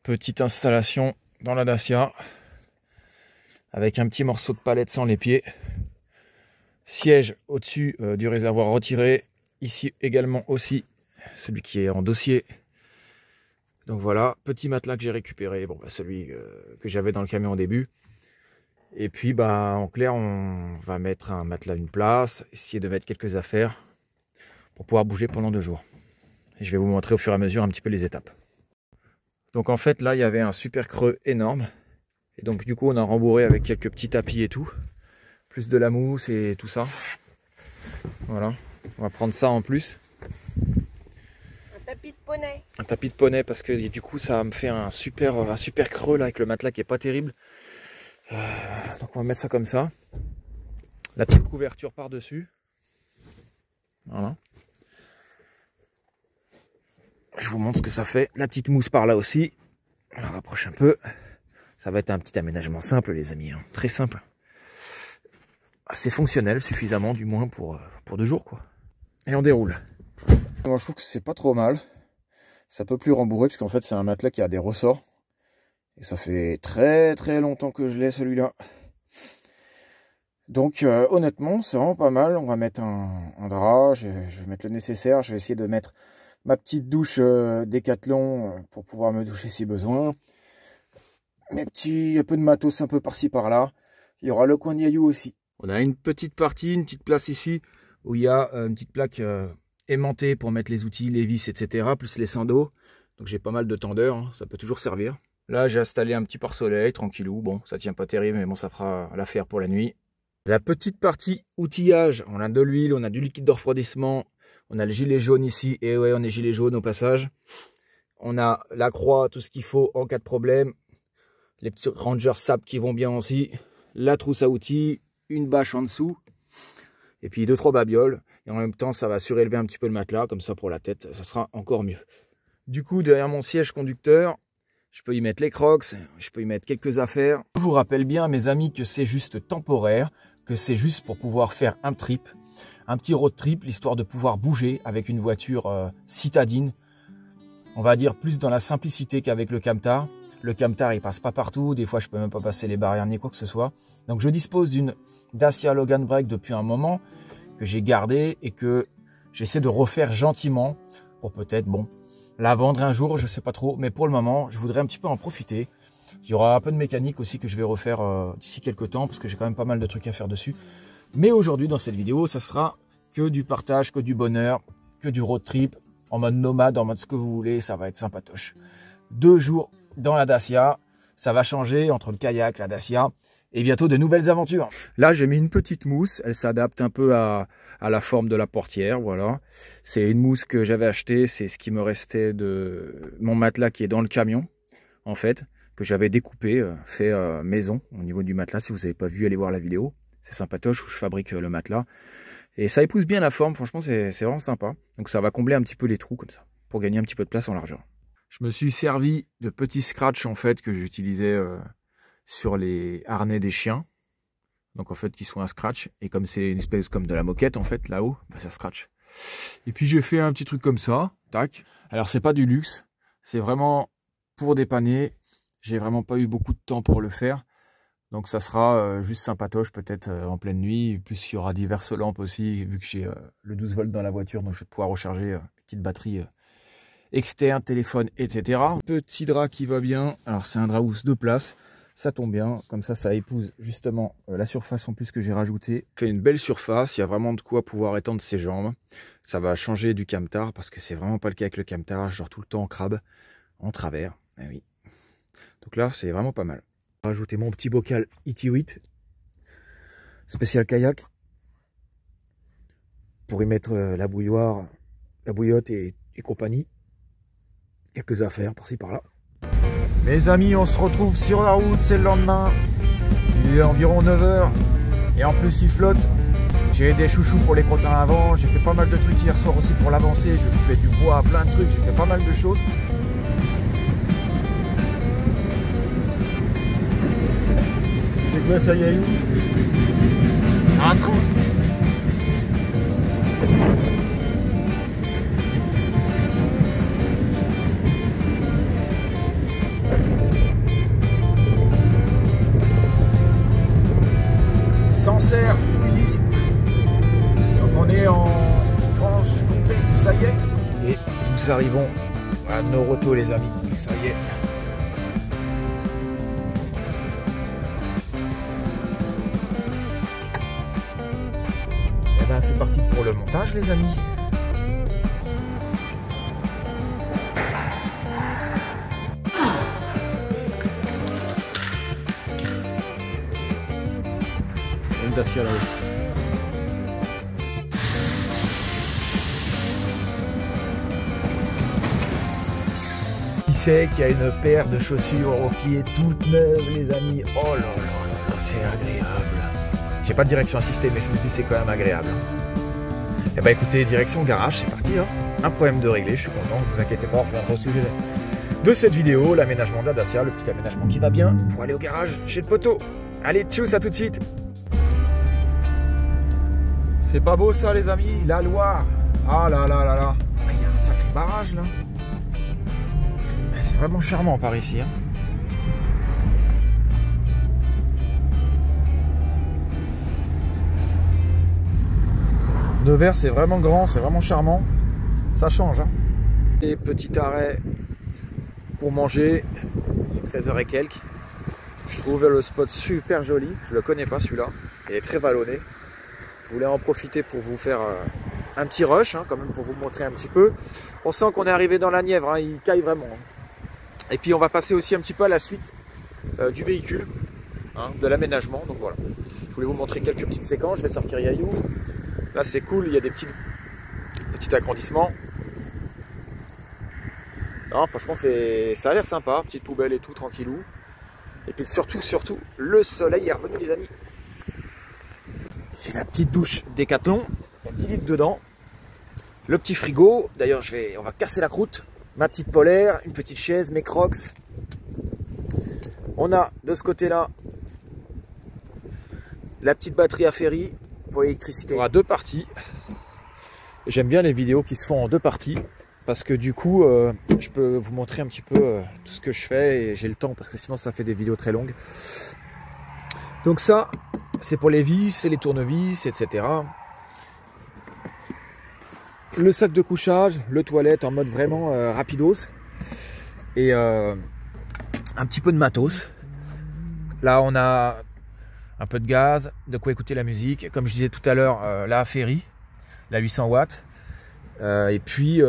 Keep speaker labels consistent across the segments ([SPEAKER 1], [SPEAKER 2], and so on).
[SPEAKER 1] Petite installation dans la Dacia avec un petit morceau de palette sans les pieds. Siège au-dessus du réservoir retiré. Ici également aussi celui qui est en dossier. Donc voilà, petit matelas que j'ai récupéré. Bon, bah, celui que j'avais dans le camion au début. Et puis bah en clair, on va mettre un matelas à une place, essayer de mettre quelques affaires pour pouvoir bouger pendant 2 jours. Et je vais vous montrer au fur et à mesure un petit peu les étapes. Donc en fait là il y avait un super creux énorme. Et donc du coup on a rembourré avec quelques petits tapis et tout. Plus de la mousse et tout ça. Voilà. On va prendre ça en plus.
[SPEAKER 2] Un tapis de poney.
[SPEAKER 1] Un tapis de poney parce que du coup ça me fait un super creux là avec le matelas qui est pas terrible. Donc on va mettre ça comme ça. La petite couverture par dessus. Voilà. Je vous montre ce que ça fait. La petite mousse par là aussi. On la rapproche un peu. Ça va être un petit aménagement simple les amis. Hein. Très simple. Assez fonctionnel suffisamment du moins pour 2 jours quoi. Et on déroule. Moi je trouve que c'est pas trop mal. Ça peut plus rembourrer parce qu'en fait c'est un matelas qui a des ressorts. Et ça fait très longtemps que je l'ai celui-là. Donc honnêtement c'est vraiment pas mal. On va mettre un drap. Je vais mettre le nécessaire. Je vais essayer de mettre ma petite douche Décathlon pour pouvoir me doucher si besoin. Mes petits, un peu de matos un peu par-ci par-là. Il y aura le coin de Yayou aussi. On a une petite partie, une petite place ici où il y a une petite plaque aimantée pour mettre les outils, les vis, etc. Plus les sandos. Donc j'ai pas mal de tendeurs, hein, ça peut toujours servir. Là j'ai installé un petit pare-soleil, tranquillou. Bon, ça tient pas terrible, mais bon, ça fera l'affaire pour la nuit. La petite partie outillage, on a de l'huile, on a du liquide de refroidissement. On a le gilet jaune ici, et ouais, on est gilet jaune au passage. On a la croix, tout ce qu'il faut en cas de problème. Les petits Ranger SAP qui vont bien aussi. La trousse à outils, une bâche en dessous. Et puis 2-3 babioles. Et en même temps, ça va surélever un petit peu le matelas, comme ça pour la tête, ça sera encore mieux. Du coup, derrière mon siège conducteur, je peux y mettre les crocs, je peux y mettre quelques affaires. Je vous rappelle bien, mes amis, que c'est juste temporaire, que c'est juste pour pouvoir faire un trip. Un petit road trip, l'histoire de pouvoir bouger avec une voiture citadine. On va dire plus dans la simplicité qu'avec le Camtar. Le Camtar, il passe pas partout. Des fois, je peux même pas passer les barrières ni quoi que ce soit. Donc, je dispose d'une Dacia Logan Break depuis un moment que j'ai gardée et que j'essaie de refaire gentiment pour peut-être, bon, la vendre un jour, je sais pas trop. Mais pour le moment, je voudrais un petit peu en profiter. Il y aura un peu de mécanique aussi que je vais refaire d'ici quelques temps parce que j'ai quand même pas mal de trucs à faire dessus. Mais aujourd'hui, dans cette vidéo, ça sera que du partage, que du bonheur, que du road trip, en mode nomade, en mode ce que vous voulez, ça va être sympatoche. 2 jours dans la Dacia, ça va changer entre le kayak, la Dacia, et bientôt de nouvelles aventures. Là, j'ai mis une petite mousse, elle s'adapte un peu à la forme de la portière, voilà. C'est une mousse que j'avais achetée, c'est ce qui me restait de mon matelas qui est dans le camion, en fait, que j'avais découpé, fait maison, au niveau du matelas. Si vous n'avez pas vu, allez voir la vidéo. C'est sympatoche où je fabrique le matelas. Et ça épouse bien la forme, franchement c'est vraiment sympa. Donc ça va combler un petit peu les trous comme ça, pour gagner un petit peu de place en largeur. Je me suis servi de petits scratchs en fait que j'utilisais sur les harnais des chiens. Donc en fait qui sont un scratch. Et comme c'est une espèce comme de la moquette en fait là-haut, bah, ça scratch. Et puis j'ai fait un petit truc comme ça, tac. Alors c'est pas du luxe, c'est vraiment pour dépanner. J'ai vraiment pas eu beaucoup de temps pour le faire. Donc ça sera juste sympatoche peut-être en pleine nuit. Plus il y aura diverses lampes aussi, vu que j'ai le 12 volts dans la voiture. Donc je vais pouvoir recharger une petite batterie externe, téléphone, etc. Petit drap qui va bien. Alors c'est un drap housse de place. Ça tombe bien. Comme ça épouse justement la surface en plus que j'ai rajouté. Fait une belle surface. Il y a vraiment de quoi pouvoir étendre ses jambes. Ça va changer du Camtar parce que c'est vraiment pas le cas avec le Camtar. Genre tout le temps en crabe, en travers. Ah oui. Donc là c'est vraiment pas mal. Rajouter mon petit bocal IT8 spécial kayak pour y mettre la bouilloire, la bouillotte et compagnie. Quelques affaires par-ci par-là. Mes amis, on se retrouve sur la route, c'est le lendemain. Il est environ 9 h et en plus il flotte. J'ai des chouchous pour les crottins avant. J'ai fait pas mal de trucs hier soir aussi pour l'avancer. Je fais du bois, plein de trucs. J'ai fait pas mal de choses. C'est quoi ça, Yayou? Un train. nous arrivons à Noroto les amis, ça y est. Et ben c'est parti pour le montage les amis. Une Dacia là-haut. Qui a une paire de chaussures aux pieds toutes neuves les amis. Oh là là là, c'est agréable. J'ai pas de direction assistée mais je vous dis c'est quand même agréable. Et bah écoutez, direction garage, c'est parti hein. Un problème de régler, je suis content, ne vous inquiétez pas, on reviendra au sujet de cette vidéo, l'aménagement de la Dacia, le petit aménagement qui va bien pour aller au garage chez le poteau. Allez, tchuss, à tout de suite. C'est pas beau ça les amis, la Loire. Ah là là là là. Il y a un sacré barrage là. C'est vraiment charmant par ici. Hein. Nevers, c'est vraiment grand, c'est vraiment charmant. Ça change. Hein. Et petit arrêt pour manger. 13h et quelques. Je trouvais le spot super joli. Je le connais pas celui-là. Il est très vallonné. Je voulais en profiter pour vous faire un petit rush, hein, quand même pour vous montrer un petit peu. On sent qu'on est arrivé dans la Nièvre. Hein, il caille vraiment. Hein. Et puis on va passer aussi un petit peu à la suite du véhicule, hein, de l'aménagement. Donc voilà, je voulais vous montrer quelques petites séquences. Je vais sortir Yayou. Là c'est cool, il y a des petits agrandissements. Non, franchement ça a l'air sympa, petite poubelle et tout, tranquillou. Et puis surtout, le soleil est revenu les amis. J'ai la petite douche Décathlon, il y a 10 litres dedans. Le petit frigo, d'ailleurs on va casser la croûte. Ma petite polaire, une petite chaise, mes crocs. On a de ce côté-là la petite batterie à ferry pour l'électricité. Il y aura deux parties. J'aime bien les vidéos qui se font en deux parties parce que du coup, je peux vous montrer un petit peu tout ce que je fais et j'ai le temps parce que sinon ça fait des vidéos très longues. Donc ça, c'est pour les vis, les tournevis, etc. Le sac de couchage, le toilette en mode vraiment rapidos et un petit peu de matos. Là on a un peu de gaz, de quoi écouter la musique, comme je disais tout à l'heure, la Ferry, la 800 watts et puis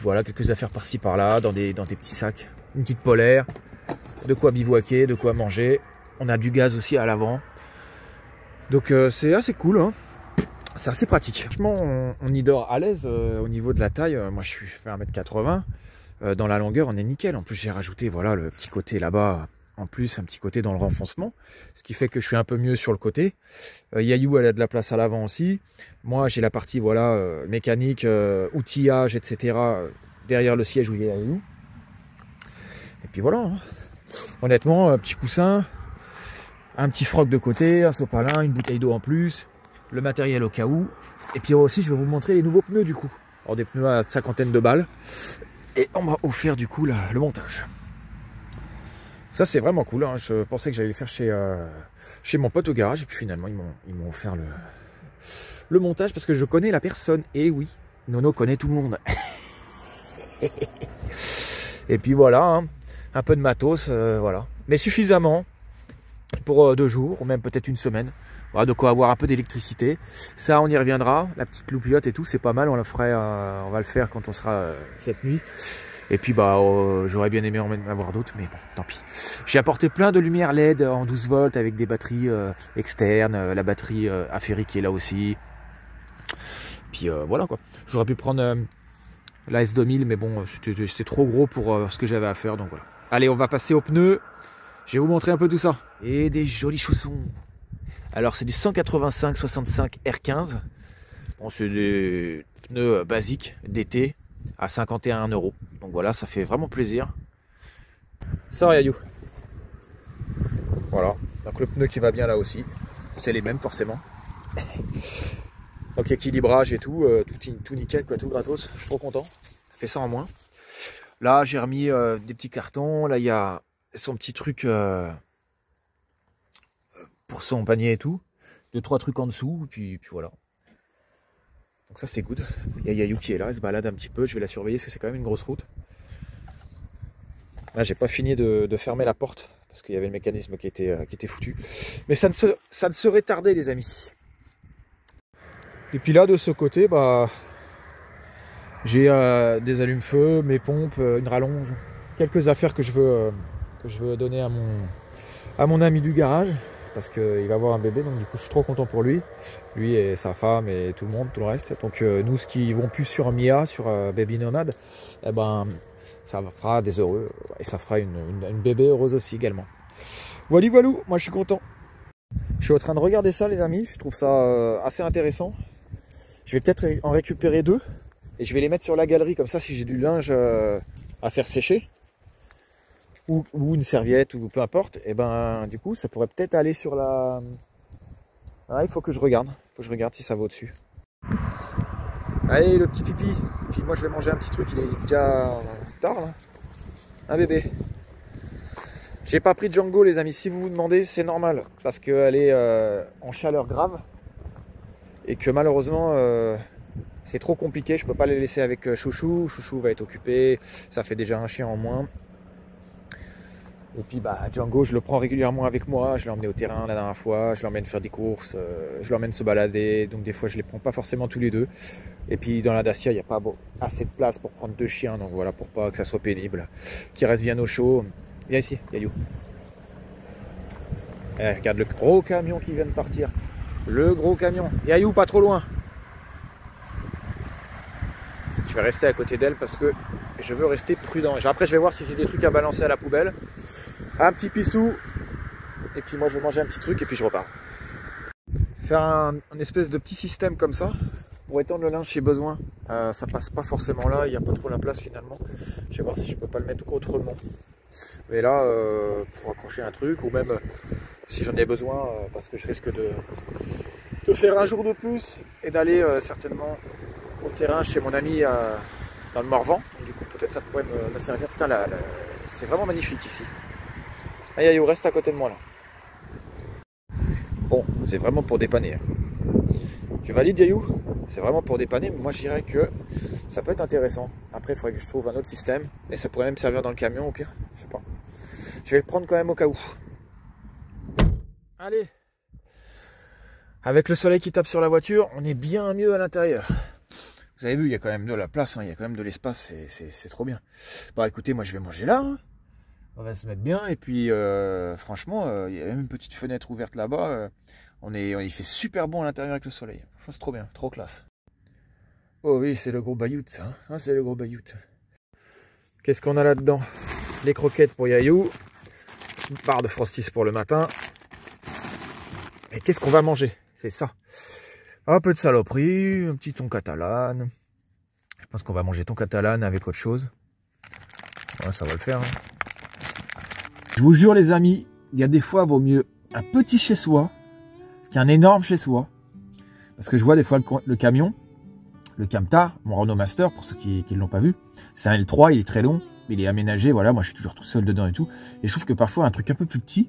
[SPEAKER 1] voilà quelques affaires par-ci par-là dans des petits sacs, une petite polaire, de quoi bivouaquer, de quoi manger. On a du gaz aussi à l'avant, donc c'est assez cool hein. C'est assez pratique. Franchement, on y dort à l'aise au niveau de la taille. Moi, je fais 1m80. Dans la longueur, on est nickel. En plus, j'ai rajouté voilà, le petit côté là-bas. En plus, un petit côté dans le renfoncement. Ce qui fait que je suis un peu mieux sur le côté. Yayou, elle a de la place à l'avant aussi. Moi, j'ai la partie voilà, mécanique, outillage, etc. Derrière le siège où il y a Yayou. Et puis voilà. Hein. Honnêtement, petit coussin. Un petit froc de côté. Un sopalin. Une bouteille d'eau en plus. Le matériel au cas où. Et puis aussi, je vais vous montrer les nouveaux pneus du coup. Alors des pneus à 50 de balles. Et on m'a offert du coup le montage. Ça c'est vraiment cool. Hein. Je pensais que j'allais le faire chez mon pote au garage. Et puis finalement, ils m'ont offert le montage parce que je connais la personne. Et oui, Nono connaît tout le monde. Et puis voilà, hein. Un peu de matos, voilà. Mais suffisamment pour 2 jours ou même peut-être une semaine. Voilà, de quoi avoir un peu d'électricité. Ça, on y reviendra. La petite loupiote et tout, c'est pas mal. On va le faire quand on sera cette nuit. Et puis, bah, j'aurais bien aimé en avoir d'autres, mais bon, tant pis. J'ai apporté plein de lumières LED en 12 volts avec des batteries externes. La batterie affairée qui est là aussi. Puis voilà quoi. J'aurais pu prendre la S2000, mais bon, c'était trop gros pour ce que j'avais à faire. Donc voilà. Allez, on va passer aux pneus. Je vais vous montrer un peu tout ça. Et des jolis chaussons. Alors c'est du 185/65 R15. Bon, c'est des pneus basiques d'été à 51 €. Donc voilà, ça fait vraiment plaisir. Ça Yayou. Voilà, donc le pneu qui va bien là aussi. C'est les mêmes forcément. Donc équilibrage et tout, tout nickel, quoi, tout gratos. Je suis trop content. Fait ça en moins. Là j'ai remis des petits cartons. Là il y a son petit truc pour son panier et tout. 2-3 trucs en dessous, puis voilà. Donc ça c'est good. Il y a Yayou qui est là, elle se balade un petit peu, je vais la surveiller parce que c'est quand même une grosse route. Là j'ai pas fini de fermer la porte parce qu'il y avait le mécanisme qui était foutu. Mais ça ne serait tardé les amis. Et puis là de ce côté, bah j'ai des allumes-feu, mes pompes, une rallonge, quelques affaires que je veux donner à mon ami du garage. Parce qu'il va avoir un bébé, donc du coup je suis trop content pour lui. Lui et sa femme et tout le monde, tout le reste. Donc nous, ce qui vont plus sur Mia, sur Baby Nomad, eh ben, ça fera des heureux. Et ça fera une bébé heureuse aussi également. Voilà, voilou, moi je suis content. Je suis en train de regarder ça les amis, je trouve ça assez intéressant. Je vais peut-être en récupérer 2. Et je vais les mettre sur la galerie, comme ça si j'ai du linge à faire sécher. Ou une serviette, ou peu importe, et ben du coup ça pourrait peut-être aller sur la... Ah, il faut que je regarde si ça va au-dessus. Allez le petit pipi, et puis moi je vais manger un petit truc, il est déjà tard là. Un bébé. J'ai pas pris Django les amis, si vous vous demandez c'est normal, parce qu'elle est en chaleur grave, et que malheureusement c'est trop compliqué, je peux pas les laisser avec Chouchou, Chouchou va être occupé, ça fait déjà un chien en moins. Et puis bah Django je le prends régulièrement avec moi, je l'ai emmené au terrain la dernière fois, je l'emmène faire des courses, je l'emmène se balader, donc des fois je les prends pas forcément tous les deux. Et puis dans la Dacia il n'y a pas assez de place pour prendre 2 chiens, donc voilà, pour pas que ça soit pénible, qu'ils restent bien au chaud. Viens ici, Yayou. Eh, regarde le gros camion qui vient de partir, le gros camion. Yayou, pas trop loin. Je vais rester à côté d'elle parce que je veux rester prudent. Après je vais voir si j'ai des trucs à balancer à la poubelle. Un petit pissou. Et puis moi je vais manger un petit truc et puis je repars. Faire un espèce de petit système comme ça pour étendre le linge si besoin. Ça passe pas forcément là, il n'y a pas trop la place finalement. Je vais voir si je peux pas le mettre autrement. Mais là, pour accrocher un truc ou même si j'en ai besoin parce que je risque de faire un jour de plus et d'aller certainement au terrain chez mon ami dans le Morvan. Du coup peut-être ça pourrait me servir. Putain c'est vraiment magnifique ici. Aïe aïe, reste à côté de moi là. Bon, c'est vraiment pour dépanner. Tu valides Yayou? C'est vraiment pour dépanner, mais moi je dirais que ça peut être intéressant. Après il faudrait que je trouve un autre système. Et ça pourrait même servir dans le camion au pire. Je sais pas. Je vais le prendre quand même au cas où. Allez. Avec le soleil qui tape sur la voiture, on est bien mieux à l'intérieur. Vous avez vu, il y a quand même de la place, hein, il y a quand même de l'espace, c'est trop bien. Bon écoutez, moi je vais manger là. Hein. On va se mettre bien et puis franchement, il y a même une petite fenêtre ouverte là-bas. Il fait super bon à l'intérieur avec le soleil. Franchement, c'est trop bien, trop classe. Oh oui, c'est le gros bayout ça. Hein, c'est le gros bayout. Qu'est-ce qu'on a là-dedans? Les croquettes pour Yayou. Une part de Frosties pour le matin. Et qu'est-ce qu'on va manger? C'est ça. Un peu de saloperie, un petit thon catalane. Je pense qu'on va manger thon catalane avec autre chose. Ouais, ça va le faire. Hein. Je vous jure les amis, il y a des fois, vaut mieux un petit chez soi qu'un énorme chez soi. Parce que je vois des fois le camion, le Camtar, mon Renault Master, pour ceux qui ne l'ont pas vu. C'est un L3, il est très long, mais il est aménagé, voilà, moi je suis toujours tout seul dedans et tout. Et je trouve que parfois un truc un peu plus petit,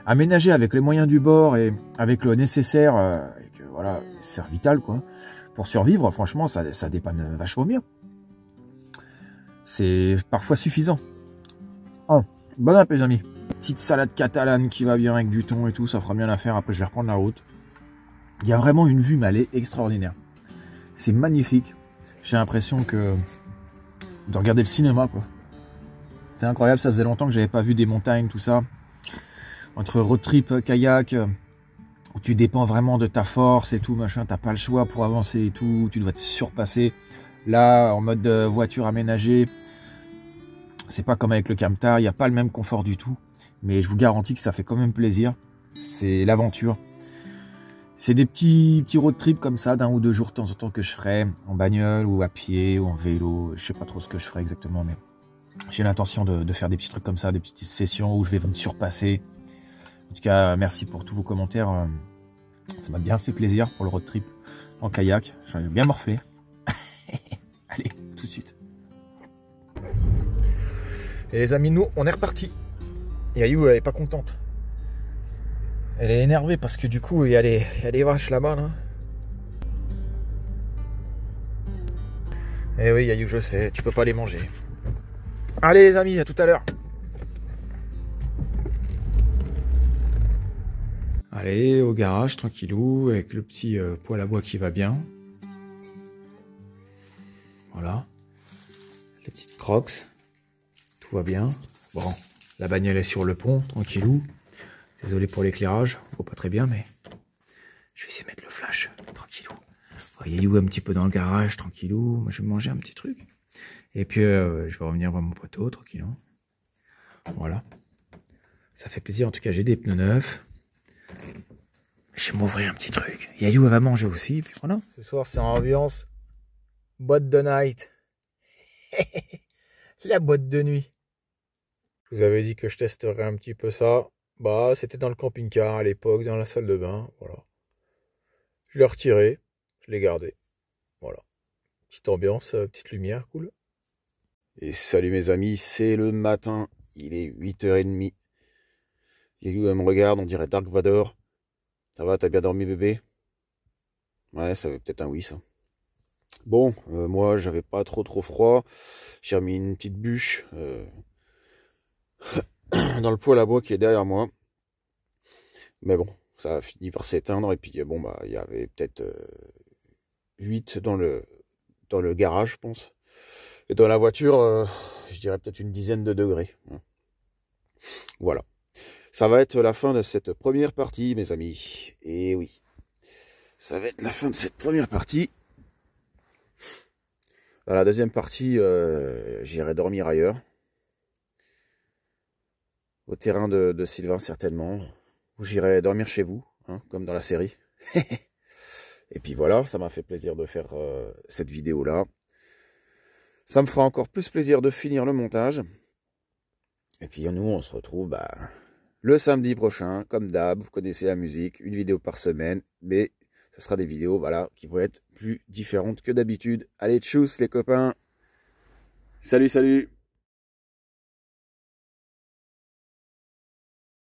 [SPEAKER 1] aménagé avec les moyens du bord et avec le nécessaire, et que, voilà, c'est vital quoi. Pour survivre, franchement, ça dépanne vachement bien. C'est parfois suffisant. Oh, bon appétit les amis. Petite salade catalane qui va bien avec du thon et tout, ça fera bien l'affaire. Après je vais reprendre la route. Il y a vraiment une vue, mais elle est extraordinaire. C'est magnifique. J'ai l'impression de regarder le cinéma quoi. C'est incroyable, ça faisait longtemps que j'avais pas vu des montagnes, tout ça. Entre road trip, kayak, où tu dépends vraiment de ta force et tout, machin, t'as pas le choix pour avancer et tout, tu dois te surpasser. Là, en mode voiture aménagée, c'est pas comme avec le Camtar, il n'y a pas le même confort du tout, mais je vous garantis que ça fait quand même plaisir. C'est l'aventure. C'est des petits road trips comme ça, d'un ou deux jours de temps en temps que je ferai, en bagnole ou à pied ou en vélo, je sais pas trop ce que je ferai exactement, mais j'ai l'intention de faire des petits trucs comme ça, des petites sessions où je vais me surpasser. En tout cas, merci pour tous vos commentaires. Ça m'a bien fait plaisir pour le road trip en kayak. J'en ai bien morflé. Allez, tout de suite. Et les amis, nous, on est reparti. Yayou, elle est pas contente. Elle est énervée parce que du coup, il y a les vaches là-bas. Là. Eh oui, Yayou, je sais, tu peux pas les manger. Allez les amis, à tout à l'heure. Allez, au garage, tranquillou, avec le petit poêle à bois qui va bien. Voilà. Les petites crocs. Tout va bien. Bon, la bagnole est sur le pont, tranquillou. Désolé pour l'éclairage, on voit pas très bien, mais je vais essayer de mettre le flash, tranquillou. Yayou un petit peu dans le garage, tranquillou. Moi, je vais manger un petit truc. Et puis, je vais revenir voir mon poteau, tranquillou. Voilà. Ça fait plaisir, en tout cas, j'ai des pneus neufs. Je vais m'ouvrir un petit truc. Yayou, elle va manger aussi, puis voilà. Ce soir, c'est en ambiance boîte de night. La boîte de nuit. Je vous avais dit que je testerais un petit peu ça. Bah, c'était dans le camping-car à l'époque, dans la salle de bain. Voilà. Je l'ai retiré, je l'ai gardé. Voilà. Petite ambiance, petite lumière, cool. Et salut mes amis, c'est le matin. Il est 8h30. Yayou, elle me regarde, on dirait Dark Vador. Ça va, t'as bien dormi bébé? Ouais, ça veut peut-être un oui ça. Bon, moi j'avais pas trop froid. J'ai remis une petite bûche dans le poêle à bois qui est derrière moi. Mais bon, ça a fini par s'éteindre. Et puis bon, bah il y avait peut-être 8 dans le garage, je pense. Et dans la voiture, je dirais peut-être une dizaine de degrés. Voilà. Ça va être la fin de cette première partie, mes amis. Et oui, ça va être la fin de cette première partie. Dans la deuxième partie, j'irai dormir ailleurs. Au terrain de Sylvain, certainement. Ou j'irai dormir chez vous, hein, comme dans la série. Et puis voilà, ça m'a fait plaisir de faire cette vidéo-là. Ça me fera encore plus plaisir de finir le montage. Et puis nous, on se retrouve le samedi prochain, comme d'hab. Vous connaissez la musique, une vidéo par semaine. Mais ce sera des vidéos voilà, qui vont être plus différentes que d'habitude. Allez, tchuss les copains. Salut, salut.